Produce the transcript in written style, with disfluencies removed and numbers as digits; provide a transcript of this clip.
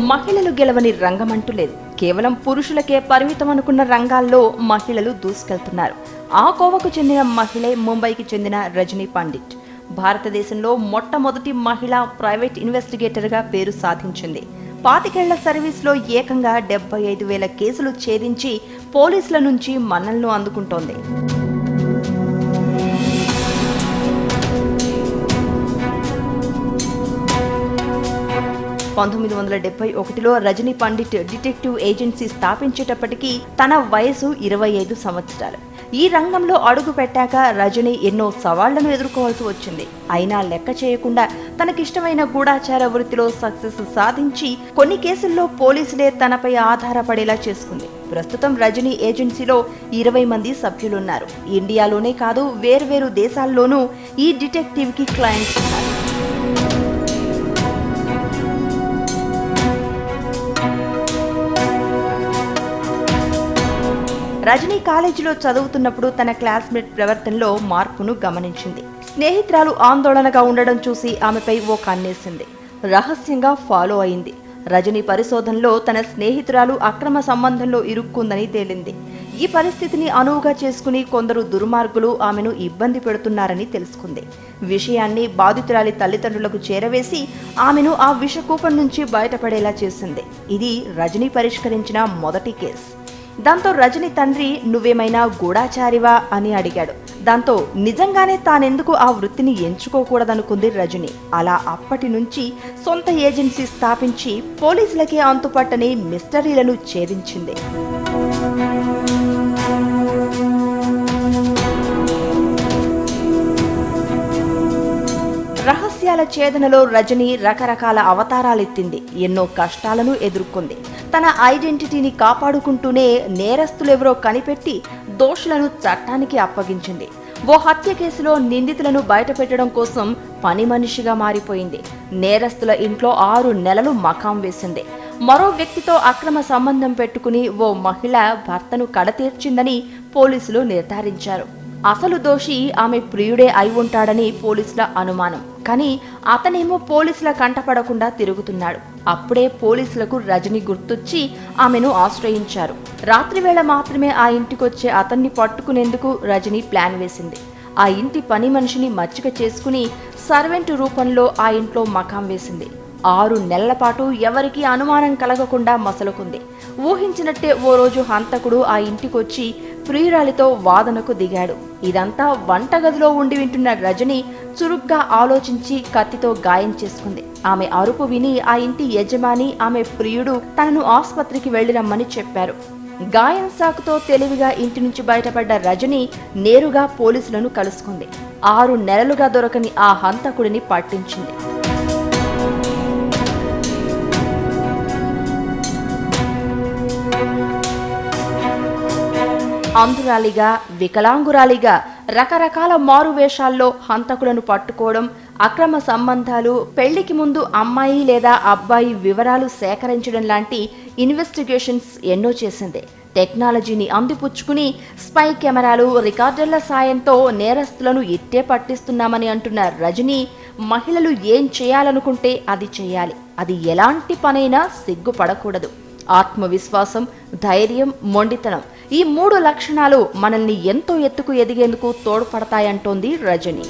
మహిళలు గెలవని రంగమంటూ లేదు. కేవలం పురుషులకే పరిమితం అనుకున్న రంగాల్లో మహిళలు దూసుకెళ్తున్నారు. ఆ కోవకు చెందిన మహిళే ముంబైకి చెందిన రజనీ పండిట్. భారతదేశంలో మొట్టమొదటి మహిళా ప్రైవేట్ ఇన్వెస్టిగేటర్గా పేరు సాధించింది. 25 ఏళ్ల సర్వీస్లో ఏకంగా 75,000 కేసులు ఛేదించి పోలీసుల నుంచి మన్ననలు అందుకుంటోంది. 1971లో రజనీ పండిట్ డిటెక్టివ్ ఏజెన్సీ స్థాపించేటప్పటికీ తన వయసు 25 సంవత్సరాలు. ఈ రంగంలో అడుగు పెట్టాక రజనీ ఎన్నో సవాళ్లను ఎదుర్కోవాల్సి వచ్చింది. అయినా లెక్క చేయకుండా తనకిష్టమైన గూఢాచార వృత్తిలో సక్సెస్ సాధించి కొన్ని కేసుల్లో పోలీసులే తనపై ఆధారపడేలా చేసుకుంది. ప్రస్తుతం రజనీ ఏజెన్సీలో 20 మంది సభ్యులున్నారు. ఇండియాలోనే కాదు వేర్వేరు దేశాల్లోనూ ఈ డిటెక్టివ్ కి క్లయింట్స్ ఉన్నారు. రజనీ కాలేజీలో చదువుతున్నప్పుడు తన క్లాస్మేట్ ప్రవర్తనలో మార్పును గమనించింది. స్నేహితురాలు ఆందోళనగా ఉండడం చూసి ఆమెపై ఓ కన్నేసింది. రహస్యంగా ఫాలో అయింది. రజనీ పరిశోధనలో తన స్నేహితురాలు అక్రమ సంబంధంలో ఇరుక్కుందని తేలింది. ఈ పరిస్థితిని అనువుగా చేసుకుని కొందరు దుర్మార్గులు ఆమెను ఇబ్బంది పెడుతున్నారని తెలుసుకుంది. విషయాన్ని బాధితురాలి తల్లిదండ్రులకు చేరవేసి ఆమెను ఆ విషకూపం నుంచి బయటపడేలా చేసింది. ఇది రజనీ పరిష్కరించిన మొదటి కేసు. దాంతో రజనీ తండ్రి నువ్వేమైనా గూఢాచారివా అని అడిగాడు. దాంతో నిజంగానే తానెందుకు ఆ వృత్తిని ఎంచుకోకూడదనుకుంది రజనీ. అలా అప్పటి నుంచి సొంత ఏజెన్సీ స్థాపించి పోలీసులకే అంతుపట్టని మిస్టరీలను ఛేదించింది. రహస్యాల ఛేదనలో రజనీ రకరకాల అవతారాలెత్తింది. ఎన్నో కష్టాలను ఎదుర్కొంది. తన ఐడెంటిటీని కాపాడుకుంటూనే నేరస్తులెవరో కనిపెట్టి దోషులను చట్టానికి అప్పగించింది. ఓ హత్య కేసులో నిందితులను బయటపెట్టడం కోసం పని మనిషిగా మారిపోయింది. నేరస్తుల ఇంట్లో 6 నెలలు మకాం వేసింది. మరో వ్యక్తితో అక్రమ సంబంధం పెట్టుకుని ఓ మహిళ భర్తను కడతీర్చిందని పోలీసులు నిర్ధారించారు. అసలు దోషి ఆమె ప్రియుడే అయి ఉంటాడని పోలీసుల అనుమానం. కానీ అతనేమో పోలీసుల కంటపడకుండా తిరుగుతున్నాడు. అప్పుడే పోలీసులకు రజనీ గుర్తొచ్చి ఆమెను ఆశ్రయించారు. రాత్రివేళ మాత్రమే ఆ ఇంటికొచ్చే అతన్ని పట్టుకునేందుకు రజనీ ప్లాన్ వేసింది. ఆ ఇంటి పని మనిషిని మచ్చిక చేసుకుని సర్వెంట్ రూపంలో ఆ ఇంట్లో మకాం వేసింది. 6 నెలల పాటు ఎవరికీ అనుమానం కలగకుండా మసలుకుంది. ఊహించినట్టే ఓ రోజు హంతకుడు ఆ ఇంటికొచ్చి ప్రియురాలితో వాదనకు దిగాడు. ఇదంతా వంటగదిలో ఉండి వింటున్న రజనీ చురుగ్గా ఆలోచించి కత్తితో గాయం చేసుకుంది. ఆమె అరుపు విని ఆ ఇంటి యజమాని ఆమె ప్రియుడు తనను ఆసుపత్రికి వెళ్లిరమ్మని చెప్పారు. గాయం సాకుతో తెలివిగా ఇంటి నుంచి బయటపడ్డ రజనీ నేరుగా పోలీసులను కలుసుకుంది. 6 నెలలుగా దొరకని ఆ హంతకుడిని పట్టించింది. అంధురాలిగా, వికలాంగురాలిగా రకరకాల మారువేషాల్లో హంతకులను పట్టుకోవడం, అక్రమ సంబంధాలు, పెళ్లికి ముందు అమ్మాయి లేదా అబ్బాయి వివరాలు సేకరించడం లాంటి ఇన్వెస్టిగేషన్స్ ఎన్నో చేసింది. టెక్నాలజీని అందిపుచ్చుకుని స్పై కెమెరాలు, రికార్డర్ల సాయంతో నేరస్తులను ఇట్టే పట్టిస్తున్నామని అంటున్న రజనీ మహిళలు ఏం చేయాలనుకుంటే అది చేయాలి. అది ఎలాంటి పనైనా సిగ్గుపడకూడదు. ఆత్మవిశ్వాసం, ధైర్యం, మొండితనం ఈ 3 లక్షణాలు మనల్ని ఎంతో ఎత్తుకు ఎదిగేందుకు తోడ్పడతాయంటోంది రజనీ.